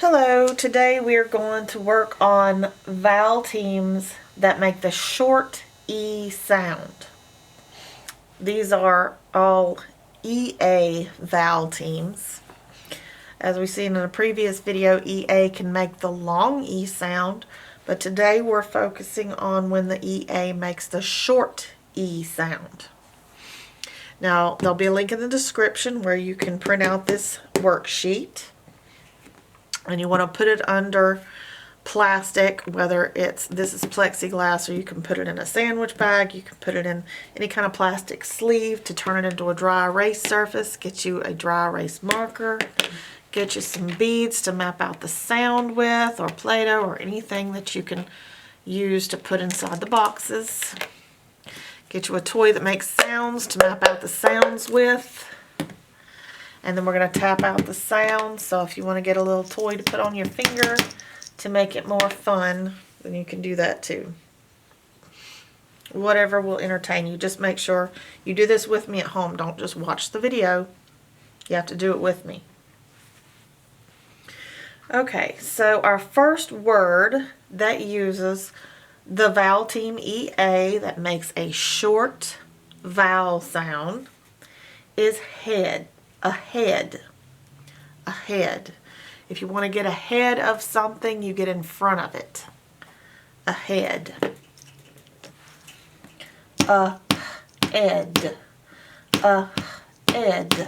Hello, today we are going to work on vowel teams that make the short E sound. These are all EA vowel teams. As we've seen in a previous video, EA can make the long E sound, but today we're focusing on when the EA makes the short E sound. Now, there'll be a link in the description where you can print out this worksheet. And you want to put it under plastic, whether this is plexiglass, or you can put it in a sandwich bag. You can put it in any kind of plastic sleeve to turn it into a dry erase surface. Get you a dry erase marker. Get you some beads to map out the sound with, or Play-Doh, or anything that you can use to put inside the boxes. Get you a toy that makes sounds to map out the sounds with. And then we're going to tap out the sound. So if you want to get a little toy to put on your finger to make it more fun, then you can do that too. Whatever will entertain you. Just make sure you do this with me at home. Don't just watch the video. You have to do it with me. Okay, so our first word that uses the vowel team EA that makes a short vowel sound is head. Ahead. Ahead. If you want to get ahead of something, you get in front of it. Ahead. Ahead. Ahead.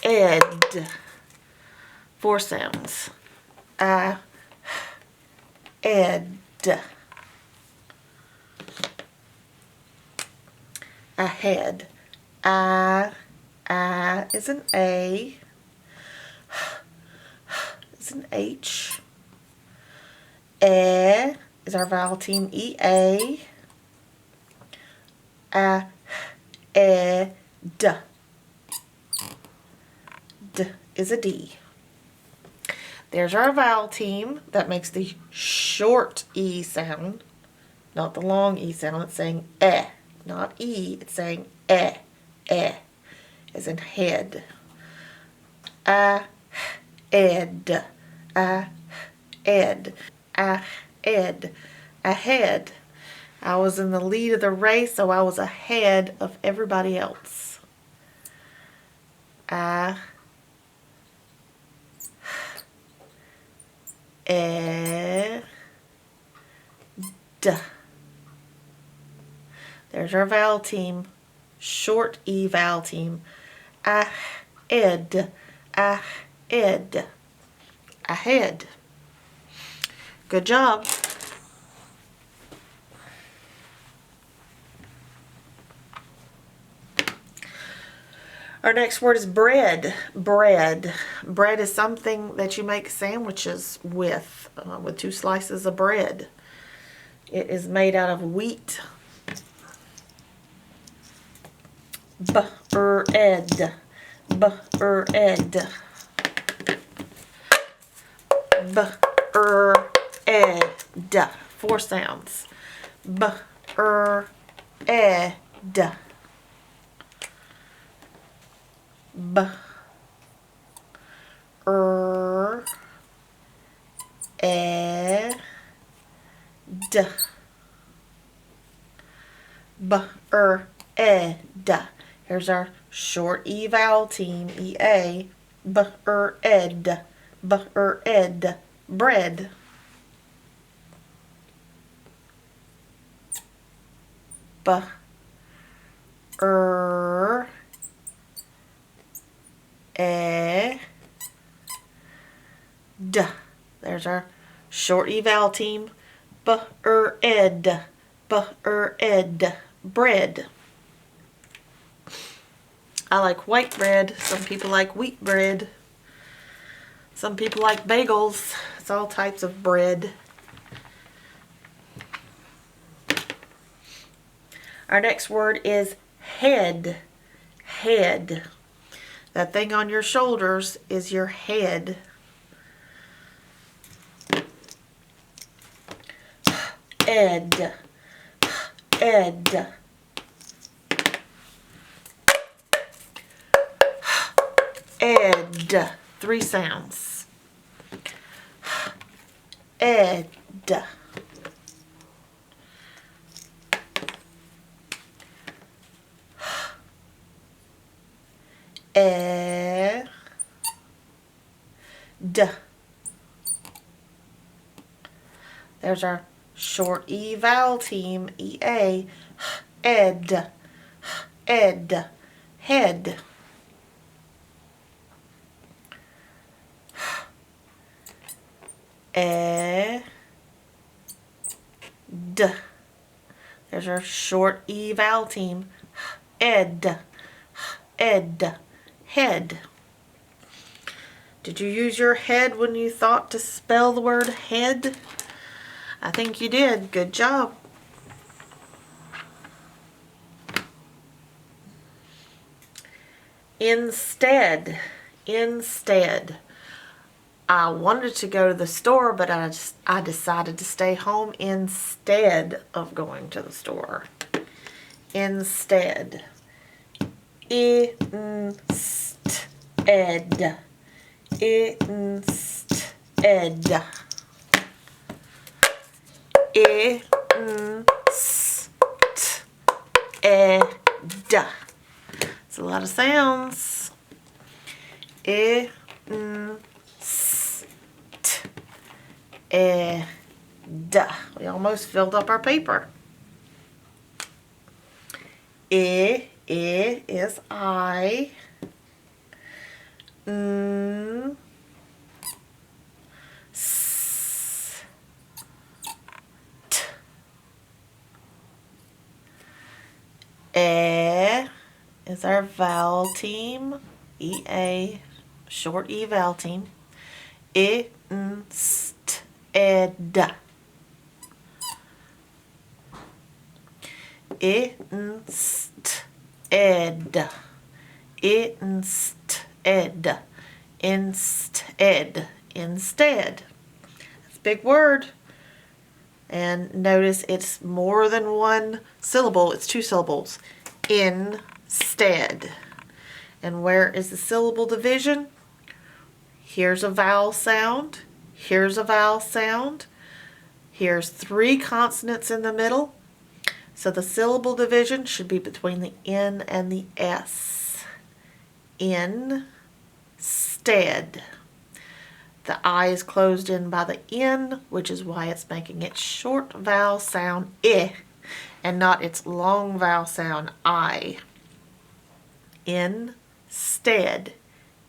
Ahead. Four sounds. Ahead. Ahead. Is an A. Is an H. Is our vowel team EA. D. D is a D. There's our vowel team that makes the short E sound, not the long E sound. It's saying eh. Not E, it's saying eh, as in head. Ed, ed, ahead. I was in the lead of the race, so I was ahead of everybody else. There's our vowel team, short E vowel team. Ahead, ahead, ahead. Good job. Our next word is bread. Bread. Bread is something that you make sandwiches with two slices of bread. It is made out of wheat. Bread. Bread. Bread. Four sounds. Bread. Bread. Here's our short E vowel team, EA. Bread. Bread. Bread. There's our short E vowel team. Bread. Bread. Bread. I like white bread. Some people like wheat bread. Some people like bagels. It's all types of bread. Our next word is head. Head. That thing on your shoulders is your head. Ed. Ed. ed. 3 sounds. Ed. Ed. There's our short E vowel team, EA. Ed. Ed. Head. Ed. There's our short E vowel team. Ed. Ed. Head. Did you use your head when you thought to spell the word head? I think you did. Good job. Instead. Instead. I wanted to go to the store, but I decided to stay home instead of going to the store. Instead. Instead. Instead. Instead. It's a lot of sounds. We almost filled up our paper. I is I. Is our vowel team. EA, short E vowel team. Instead. Instead. Instead. Instead. Instead. That's a big word. And notice it's more than one syllable. It's 2 syllables. Instead. And where is the syllable division? Here's a vowel sound. Here's a vowel sound. Here's 3 consonants in the middle. So the syllable division should be between the N and the S. Instead. The I is closed in by the N, which is why it's making its short vowel sound I, and not its long vowel sound I. Instead.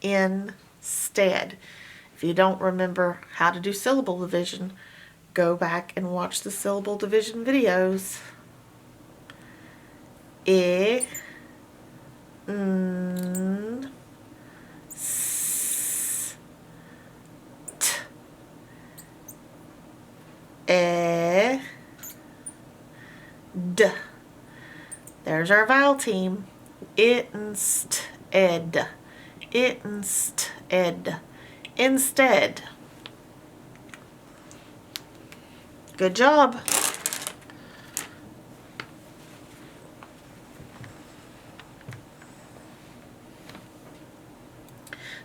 Instead. If you don't remember how to do syllable division, go back and watch the syllable division videos. I, n, s, t, e, d. There's our vowel team. Instead. Instead. Instead. Good job.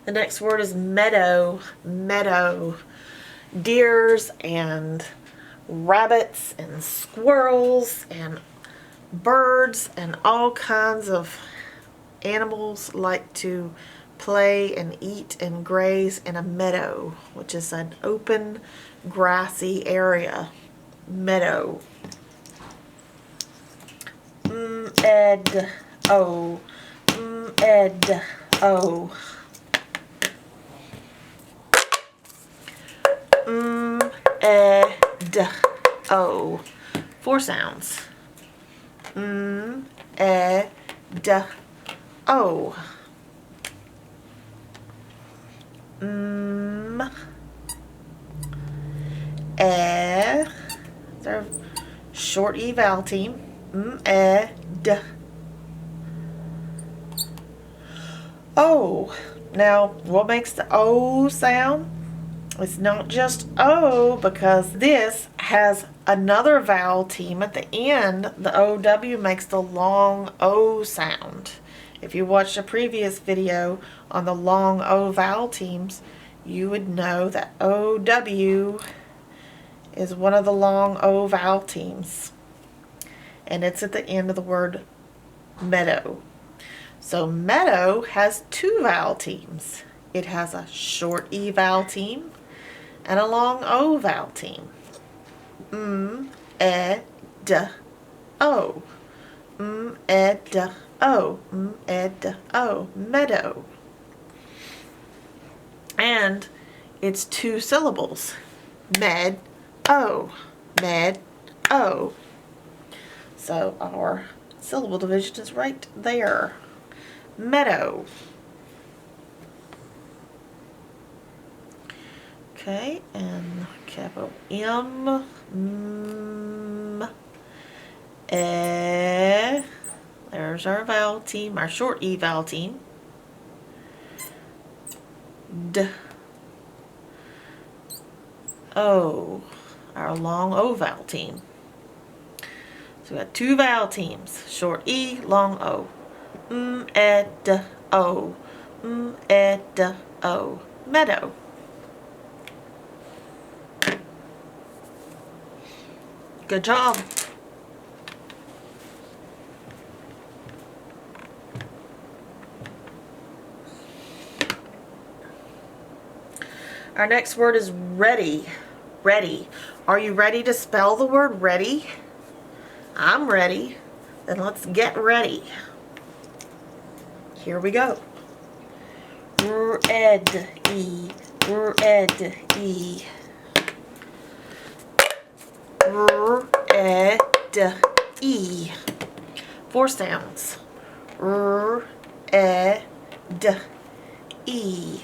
The next word is meadow. Meadow. Deers and rabbits and squirrels and birds and all kinds of animals like to play and eat and graze in a meadow, which is an open, grassy area. Meadow. Ed. O. Ed. O. Ed. O. 4 sounds. Ed. O. It's our short E vowel team. Ed. O. Now, what makes the O sound? It's not just O, because this has another vowel team at the end. The OW makes the long O sound. If you watched a previous video on the long O vowel teams, you would know that OW is one of the long O vowel teams. And it's at the end of the word meadow. So meadow has two vowel teams. It has a short E vowel team and a long O vowel team. E, D, O. E, D, O. E, D, O. Meadow. And it's two syllables. Med, O. Med, O. So our syllable division is right there. Meadow. Okay, and capital M, E. There's our vowel team, our short E vowel team. D, O, our long O vowel team. So we got two vowel teams, short E, long O. E, D, O. E, D, O. Meadow. Good job. Our next word is ready. Ready. Are you ready to spell the word ready? I'm ready. Then let's get ready. Here we go. Red E. Red E. Red E. Four sounds. Red E.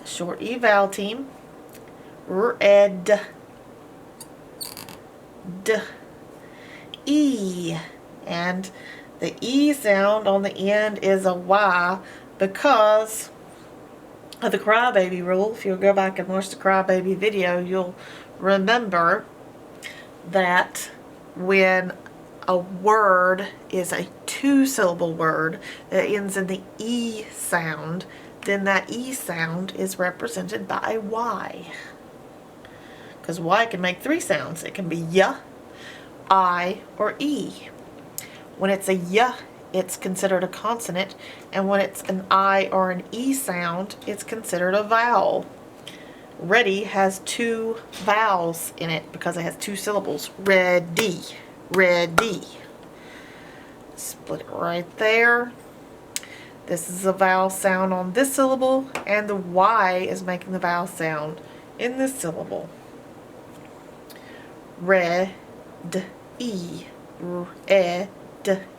Short E vowel team. Red. D. E. And the E sound on the end is a Y because of the crybaby rule. If you'll go back and watch the crybaby video, you'll remember that when a word is a two-syllable word that ends in the E sound, then that E sound is represented by a Y. Because Y can make three sounds. It can be Y, I, or E. When it's a Y, it's considered a consonant, and when it's an I or an E sound, it's considered a vowel. Ready has two vowels in it because it has two syllables. Ready. Ready. Split it right there. This is a vowel sound on this syllable, and the Y is making the vowel sound in this syllable. Red E. Red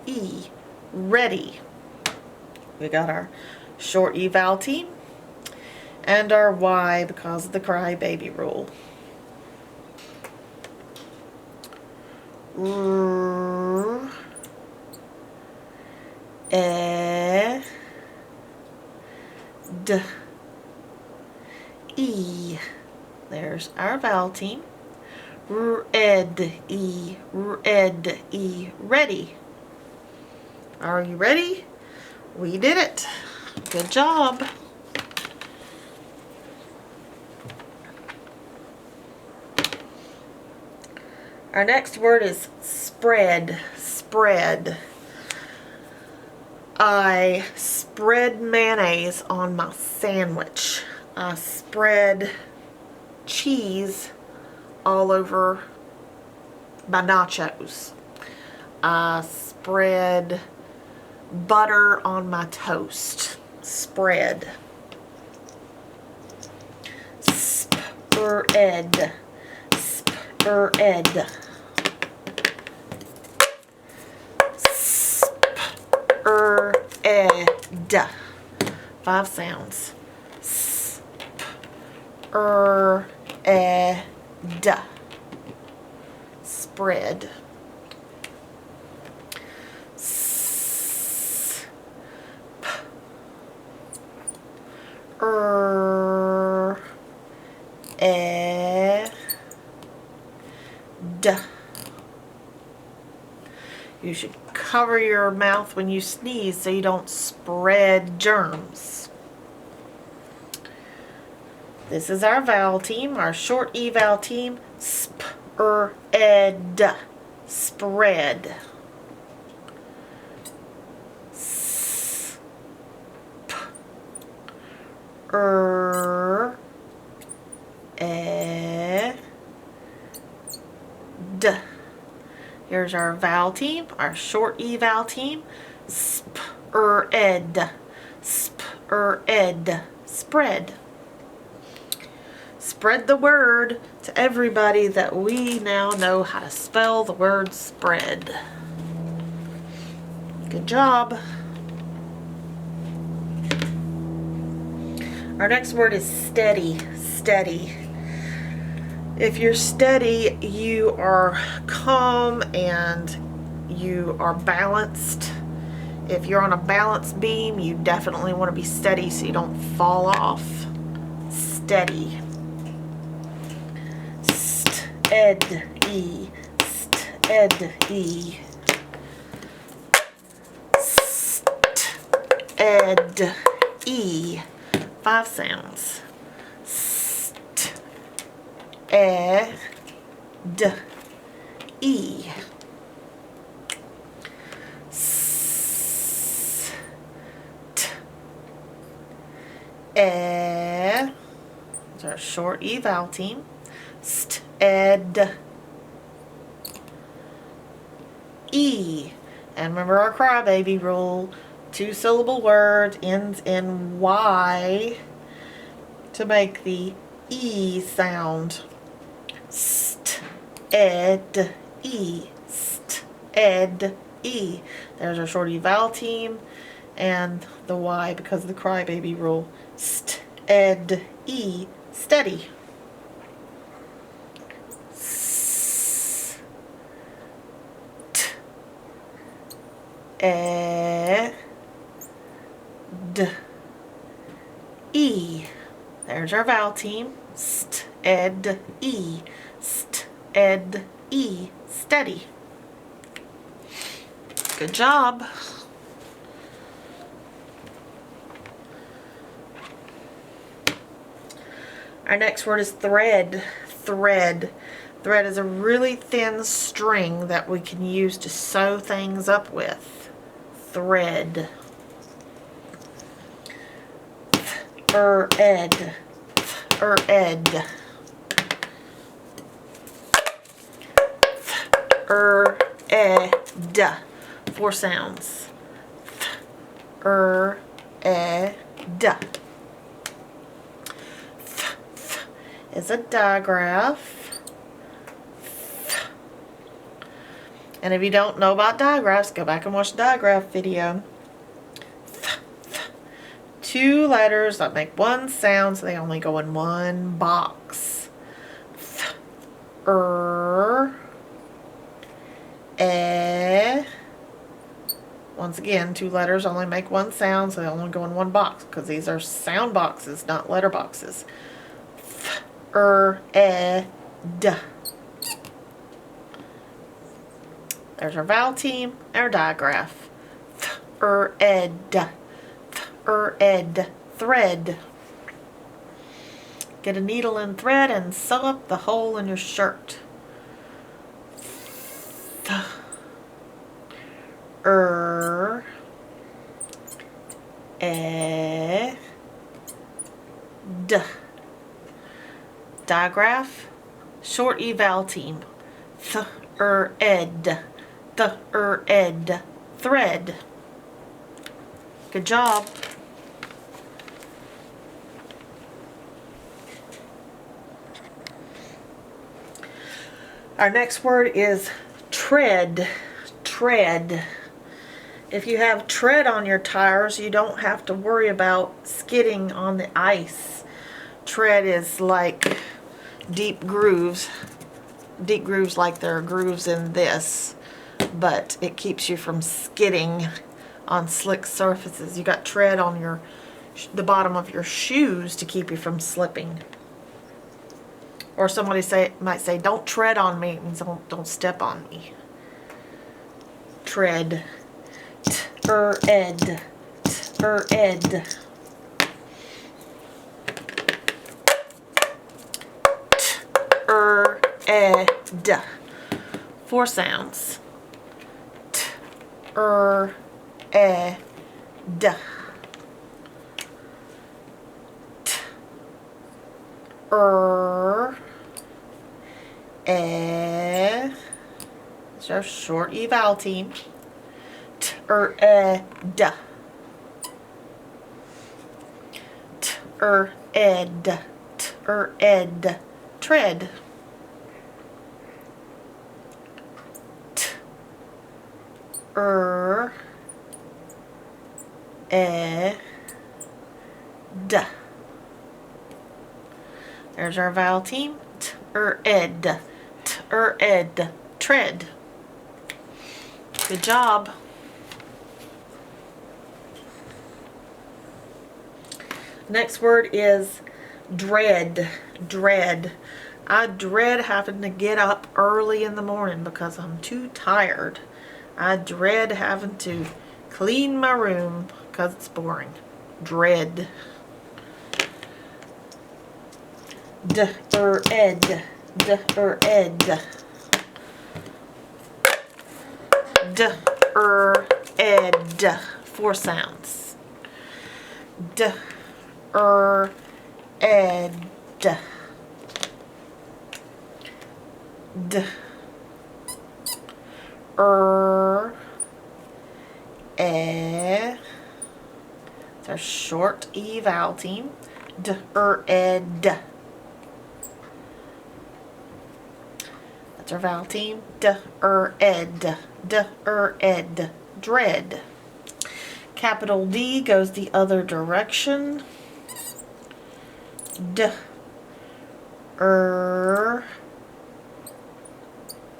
E. Ready. We got our short E vowel team and our Y because of the crybaby rule. D, E. There's our vowel team. Red E. Red E. Ready. Are you ready? We did it. Good job. Our next word is spread. Spread. I spread mayonnaise on my sandwich. I spread cheese all over my nachos. I spread butter on my toast. Spread. Spread. Spread. Spread. Five sounds. Spread. Spread. D. You should cover your mouth when you sneeze so you don't spread germs. This is our vowel team, our short E vowel team. Spread. Spread. D. Here's our vowel team, our short E vowel team. Spread. Spread. Spread. Spread the word to everybody that we now know how to spell the word spread. Good job. Our next word is steady. Steady. If you're steady, you are calm and you are balanced. If you're on a balance beam, you definitely want to be steady so you don't fall off. Steady. Steady. Steady. Steady. 5 sounds. D, E, S, T, E. Those are our short E vowel team. St, ed, E. And remember our crybaby rule. 2-syllable word ends in Y to make the E sound. St, ed, E. St, ed, E. There's our short E vowel team and the Y because of the crybaby rule. St, ed, E. Steady. S, t, e, d, E. There's our vowel team. St, ed, E. St, ed, E. Steady. Good job. Our next word is thread. Thread. Thread is a really thin string that we can use to sew things up with. Thread. Ed. Ed. Ed. 4 sounds. Ed. Is a digraph. And if you don't know about digraphs, go back and watch the digraph video. 2 letters that make 1 sound, so they only go in 1 box. Once again, 2 letters only make 1 sound, so they only go in 1 box, because these are sound boxes, not letter boxes. D. There's our vowel team, our digraph. Ed. Ed. Thread. Get a needle and thread and sew up the hole in your shirt. Ed. Digraph, short E vowel team. Ed. Ed. Thread. Good job. Our next word is tread. Tread. If you have tread on your tires, you don't have to worry about skidding on the ice. Tread is like deep grooves like there are grooves in this, but it keeps you from skidding on slick surfaces. You got tread on the bottom of your shoes to keep you from slipping. Or somebody might say, don't tread on me. It means don't step on me. Tread. Ed. Ed. Ed. 4 sounds. Ed. It's our short E vowel team. Ed. Ed. Ed. Tread. Ed. There's our vowel team. Ed. Ed. Tread. Good job. Next word is dread. Dread. I dread having to get up early in the morning because I'm too tired. I dread having to clean my room because it's boring. Dread. Ed. Ed. Ed. 4 sounds. Ed. It's our short E vowel team. Ed. That's our vowel team. Ed. Ed. Dread. Capital D goes the other direction.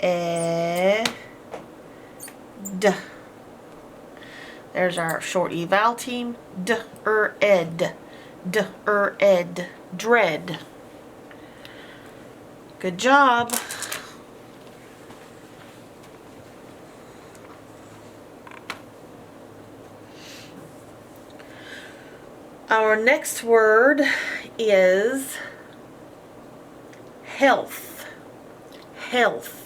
Ed. There's our short E vowel team. Ed. Ed. Dread. Good job. Our next word is health. Health.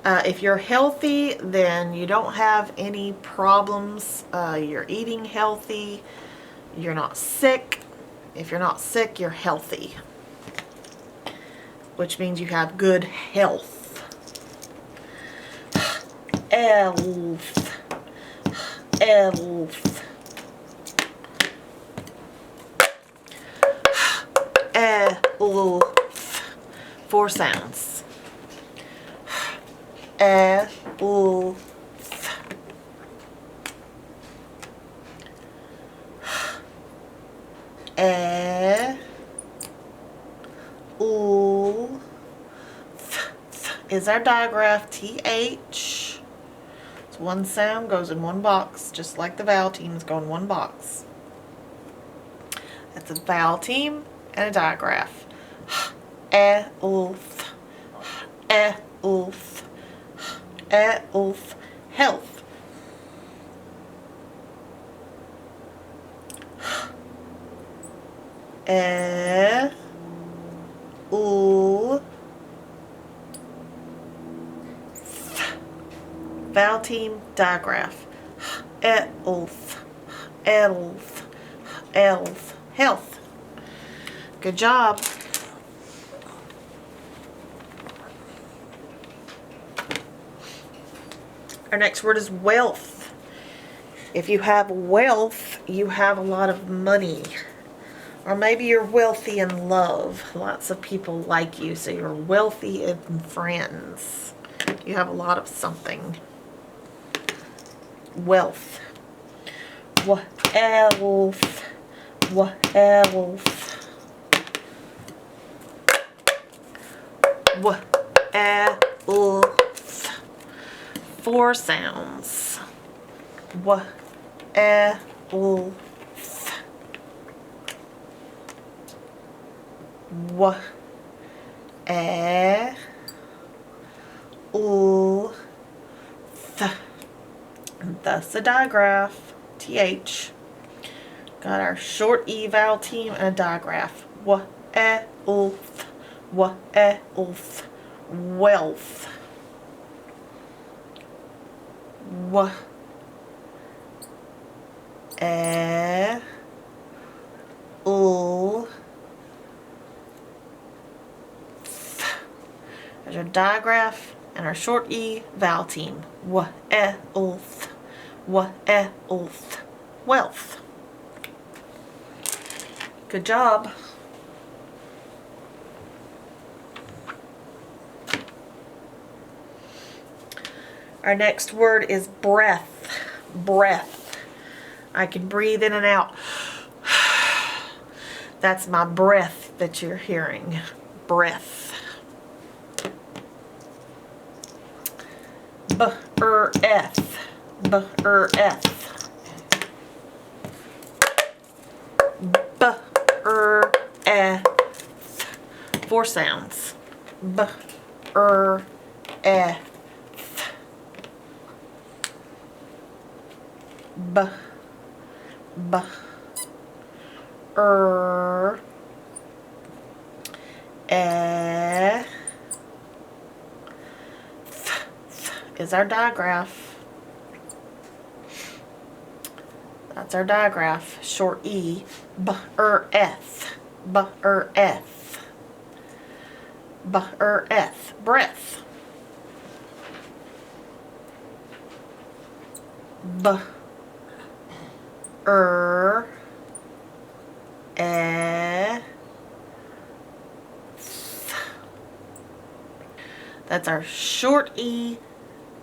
If you're healthy, then you don't have any problems. You're eating healthy. You're not sick. If you're not sick, you're healthy, which means you have good health. Elf. Elf. Elf. 4 sounds. Elf. Is our digraph. TH. It's 1 sound, goes in 1 box, just like the vowel teams go in 1 box. That's a vowel team and a digraph. Elf. Elf. Elf. Health. Elf. Vowel team, digraph. Elf. Elf. Elf. Health. Good job. Our next word is wealth. If you have wealth, you have a lot of money. Or maybe you're wealthy in love. Lots of people like you, so you're wealthy in friends. You have a lot of something. Wealth. Wealth. Wealth. Wealth. 4 sounds. Wealth. Wealth. E, L, th. That's the digraph. TH. Got our short E vowel team and a digraph. W, E, L, th. W, E, L, th. Wealth. W, E, L, th. There's our digraph and our short E vowel team. W, E, L, th. W, E, L, th. Wealth. Good job. Our next word is breath. Breath. I can breathe in and out. That's my breath that you're hearing. Breath. B-er-eth. B-er-eth. B-er-eth. 4 sounds. B-er-eth. B, B, er, th, is our digraph. That's our digraph. Short E. B-er-eth. B-er-eth. B-er-eth. Breath. B, th. That's our short E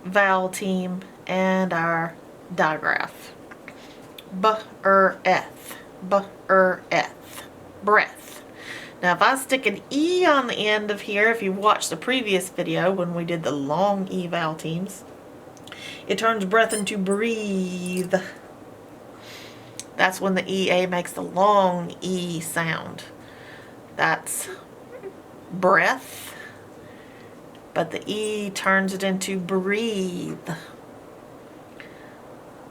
vowel team and our digraph. B-er-eth. B-er-eth. Breath. Now if I stick an E on the end of here, if you watched the previous video when we did the long E vowel teams, it turns breath into breathe. That's when the EA makes the long E sound. That's breath, but the E turns it into breathe.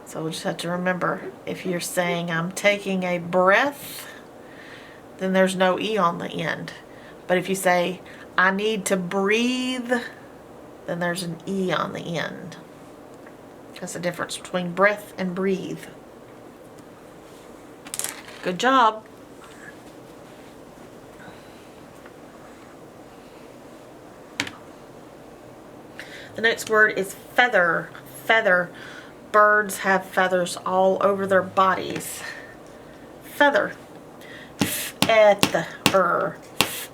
So we'll just have to remember, if you're saying I'm taking a breath, then there's no E on the end. But if you say I need to breathe, then there's an E on the end. That's the difference between breath and breathe. Good job. The next word is feather. Feather. Birds have feathers all over their bodies. Feather. Feather.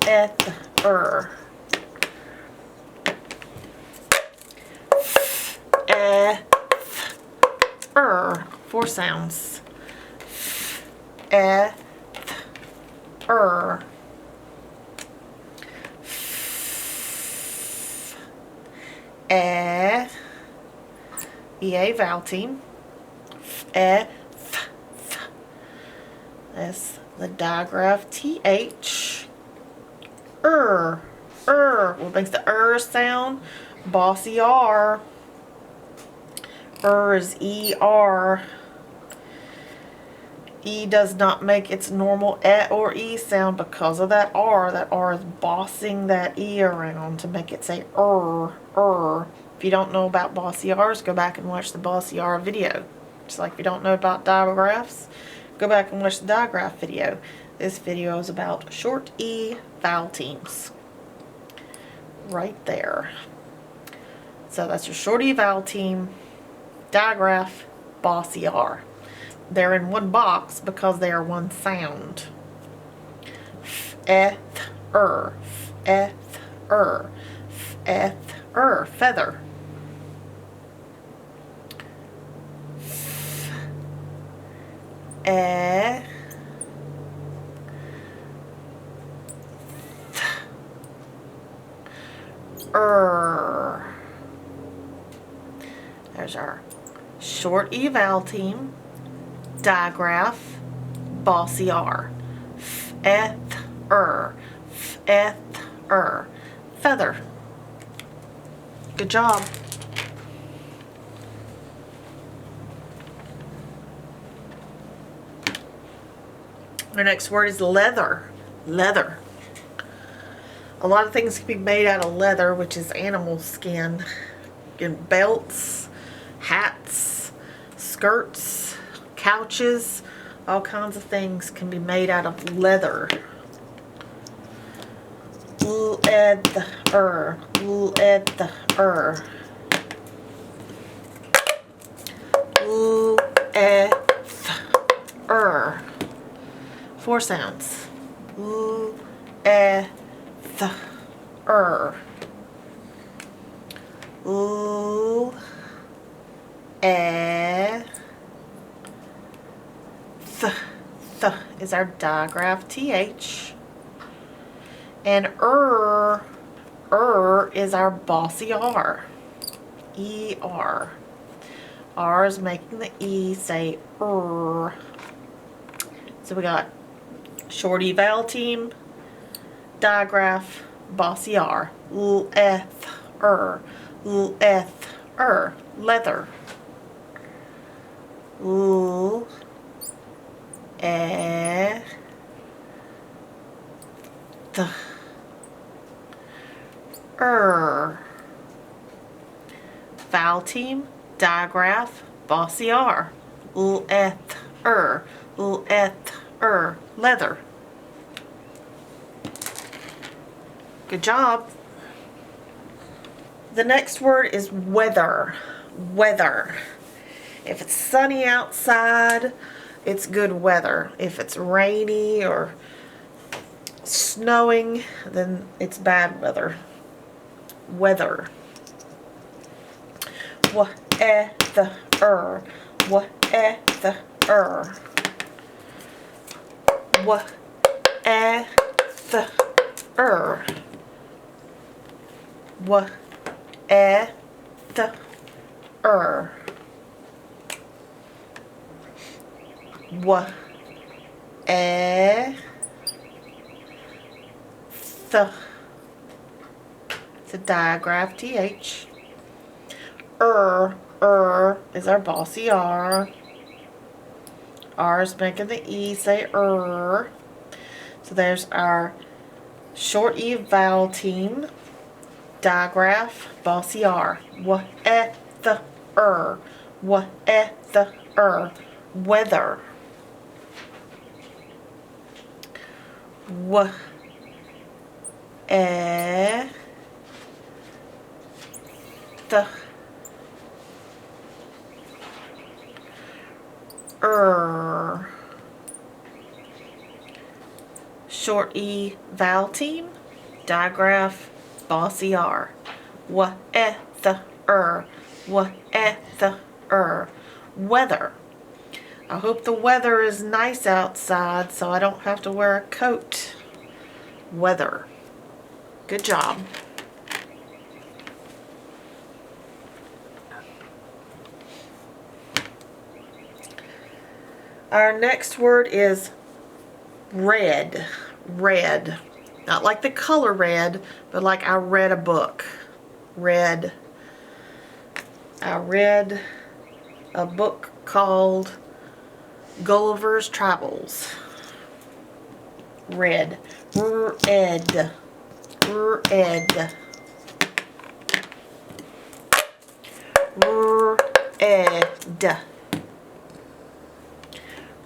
Feather. Feather. 4 sounds. Feather. EA vowel team. That's the digraph. TH. What makes the sound? Bossy R. Is ER. E does not make its normal or E sound because of that R. That R is bossing that E around to make it say If you don't know about bossy R's, go back and watch the bossy R video. Just like if you don't know about digraphs, go back and watch the digraph video. This video is about short E vowel teams. Right there. So that's your short E vowel team, digraph, bossy R. They're in one box because they are one sound. Feather. Feather. Feather. Feather. There's our short E vowel team, digraph, bossy R. Feather. Feather. feather. Good job. Our next word is leather. Leather. A lot of things can be made out of leather, which is animal skin. And belts, hats, skirts, couches, all kinds of things can be made out of leather. Leather. Leather. Leather. 4 sounds. Leather. Th is our digraph th, and is our bossy r. Er. R is making the e say So we got short e vowel team, digraph, bossy r. Leather. Leather. Vowel team, digraph, bossy r. Leather. Leather. Good job. The next word is weather. Weather. If it's sunny outside, it's good weather. If it's rainy or snowing, then it's bad weather. Weather. Weather. Weather. Weather. It's a digraph th. Is our bossy r. R is making the e say So there's our short e vowel team, digraph, bossy r. Weather. Weather. Short e vowel team, digraph, bossy r. Weather. Weather. I hope the weather is nice outside so I don't have to wear a coat. Weather. Good job. Our next word is red. Red. Not like the color red, but like I read a book. Read. I read a book called Gulliver's Travels. Red. Red. Red. Red.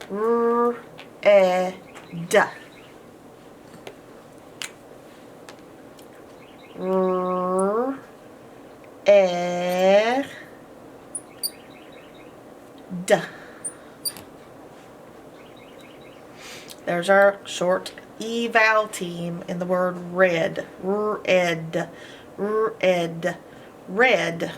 Red. There's our short e vowel team in the word red. Red. Red. Red.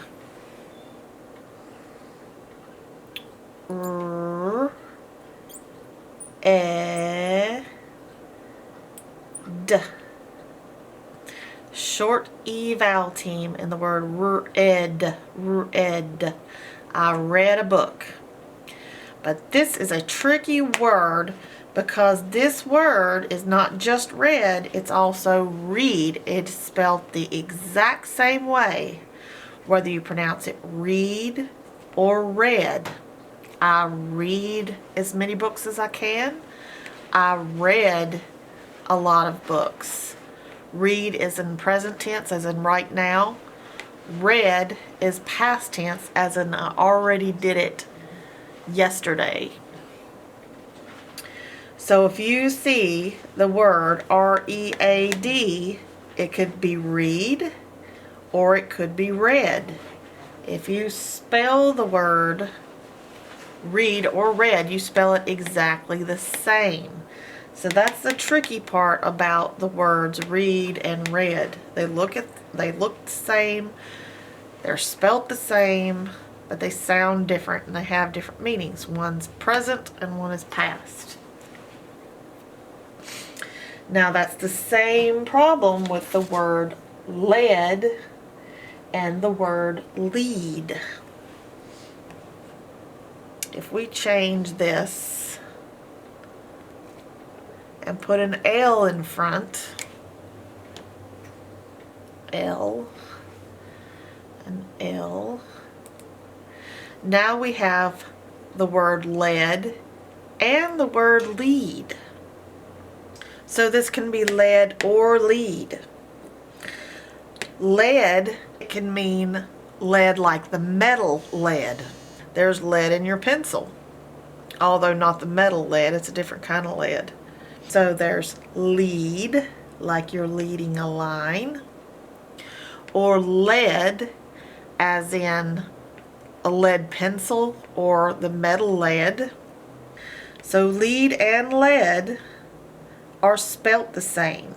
Short e vowel team in the word read. Read. I read a book. But this is a tricky word because this word is not just read, it's also read. It's spelled the exact same way, whether you pronounce it read or read. I read as many books as I can. I read a lot of books. Read is in present tense, as in right now. Read is past tense, as in I already did it yesterday. So if you see the word R-E-A-D, it could be read or it could be read. If you spell the word read or read, you spell it exactly the same. So that's the tricky part about the words read and read. They look the same, they're spelt the same, but they sound different and they have different meanings. One's present and one is past. Now that's the same problem with the word led and the word lead. If we change this and put an L in front, L, and L, now we have the word led and the word lead. So this can be led or lead. Lead can mean lead like the metal lead. There's lead in your pencil, although not the metal lead, it's a different kind of lead. So there's lead, like you're leading a line, or lead, as in a lead pencil or the metal lead. So lead and lead are spelt the same.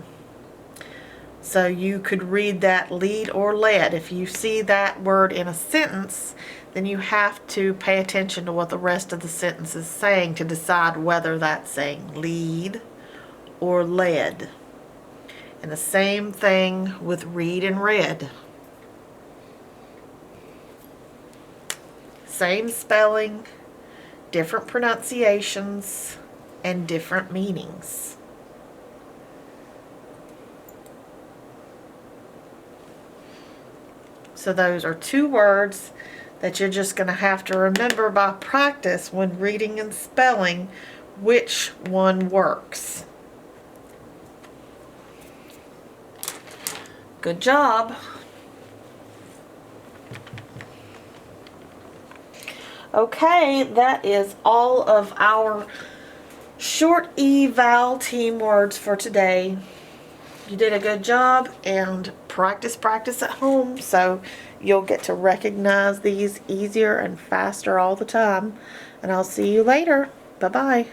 So you could read that lead or led. If you see that word in a sentence, then you have to pay attention to what the rest of the sentence is saying to decide whether that's saying lead or led. And the same thing with read and read. Same spelling, different pronunciations, and different meanings. So those are two words that you're just going to have to remember by practice when reading and spelling which one works. Good job. Okay, that is all of our short E vowel team words for today. You did a good job, and practice at home, so you'll get to recognize these easier and faster all the time. And I'll see you later. Bye-bye.